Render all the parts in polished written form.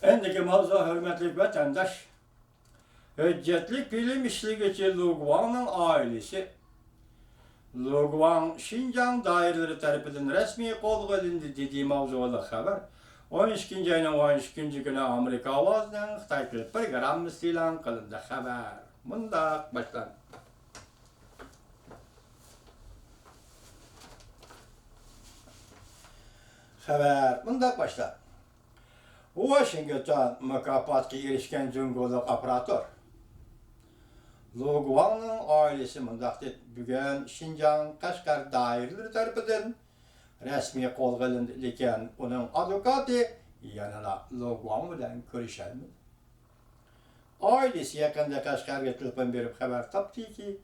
Endiki mavzu hürmetli vatandaş, hüccetli film işleyici Lu Guang'ın ailesi, Lu Guang Şinjan daireleri tarafından resmi kol edildi dediği mavzuda haber. 12. ayının 12. günü Amerika avazının Xitay programı ilan kılındı haber. Bunda başlan. Haber bunda başlan. Washington mükafatga erişken Cungoluk operatör. Lu Guang'ın ailesi mundaq deb bugun Şinjan Qashqar daireleri tarafından resmi qo'lga olindi, lekin uning advokati yana Lu Guang bilan ko'risholmadi. Ailesi yaqinda Qashqarga telefon berib xabar topdiki,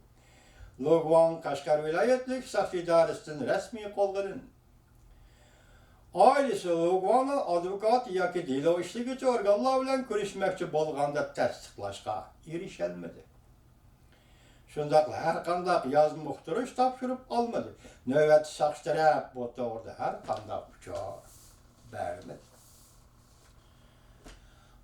Lu Guang Qashqar viloyatlik saf idorasidan rasmiy qo'lga olindi. Ailesi Lu Guang'ın advokati yoki delo ishlovchi organlar bilan ko'rishmoqchi bo'lganda tasdiqlashga erişilmedi. Şundaqla her qandaq yazma uqtirish topshirib olmadi. Navbat soqchi taraf bu to'g'rida har qandaq uchor bermedi.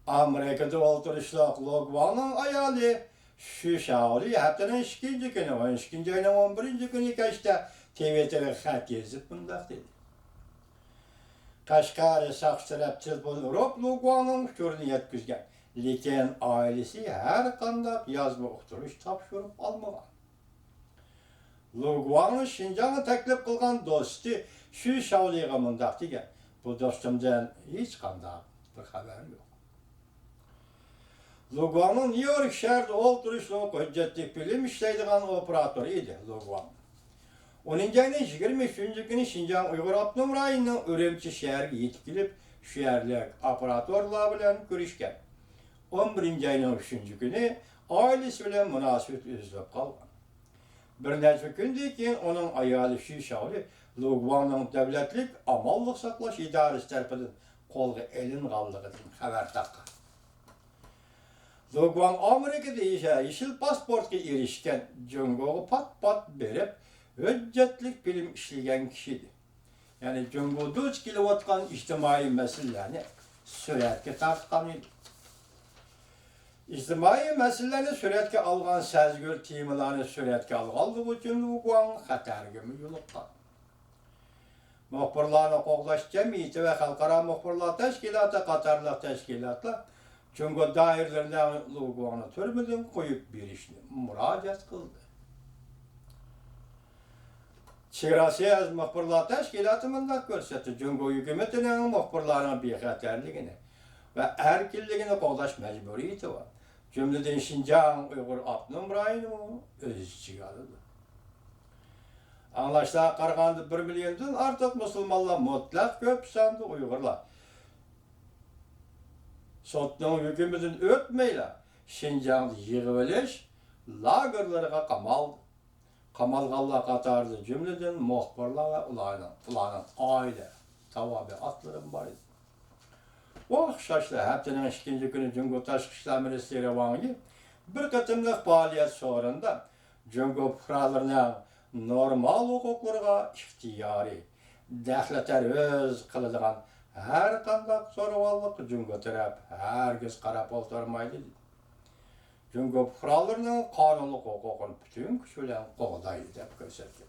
Amerikada o'ltirishliq Lu Guang'ın ayoli shu shahri haftaning 2-kunü, 12 ayning 11 kuni kechda TV'ga xat yozib bundaq dedi. Qashqar soqchi taraf telefon urib Lu Guang'ın uchurini yetkazgan. Lekin ailesi her qandaq yazma uqtirish topshirib olmagan. Lu Guang'ın Şinjan'a taklif qilgan do'sti shu shavliga mundaq degan. Bu do'stimdan hech qandaq bir xabar yo'q. Lu Guang'ın New York shahrida o'ltirishliq hujjatli film ishlaydigan operator edi Lu Guang. 10. ayning 23 kuni Şinjan Uyg'ur Abnum rayonining Urumchi shahriga yetib kelib, shu yerlik operatorlar bilan ko'rishgan. 11. ayının 3. günü ailesi bilan munosabat uzilib qolgan. Bir necha kundan keyin uning ayoli shu shahri Lu Guang'ning davlatlik amallik saqlash idorasi tarafidan qo'lga olinganligidan xabar topgan. Lu Guang Amerikada yeşil pasportga erishgan, Jungo'ga pat berib, hujjatli film ishlagan kishidir. Ya'ni Jungo duch kelayotgan ijtimoiy masalalarni suratga tortgan edi. İctimai məsələni sürətə alğan sezgör temalarını sürətə alğanlığı üçün Lu Guang xətərə yoluqqan. Muxbirlarni qo'g'dash jamiyati va xalqaro muxbirlar tashkiloti qatorliq tashkilotlar Jungo doiralaridan Lu Guangni turmadan qo'yib berishni murojaat qildi. Chegarasiz muxbirlar tashkiloti mundaq ko'rsatdi, Jungo hukumatining muxbirlarning bexatarligini ve erkinligini qo'g'dash majburiyati var. Cümleden Şinjan Uyghur Abnum rayonu öz içine aldı. Anlaşılan qaraganda 1 milyondan artıq musulmonlar mutlaq köp sandı Uyg'urlar. Sotning hükümünden o'tmayla Şinjan'da yig'ib olish lagerlariga qamaldi. Qamalganlar qatorida cümleden muxbirlar va ularning oila tabiatlari bor edi. O o'xshashla haftaning 2 kuni Jungo Tashqi ishlar ministri Wang Yi bir qatimliq faoliyat so'rinda Jungo fuqarolarining normal huquqlariga ixtiyoriy daxlataruz qiladigan har qanday zo'ravonlik Jungo taraf hargiz qarab o'tirmaydi. Jungo fuqarolarining qonunli huquqini butun kuch bilan qo'llaydi deb ko'rsatdi.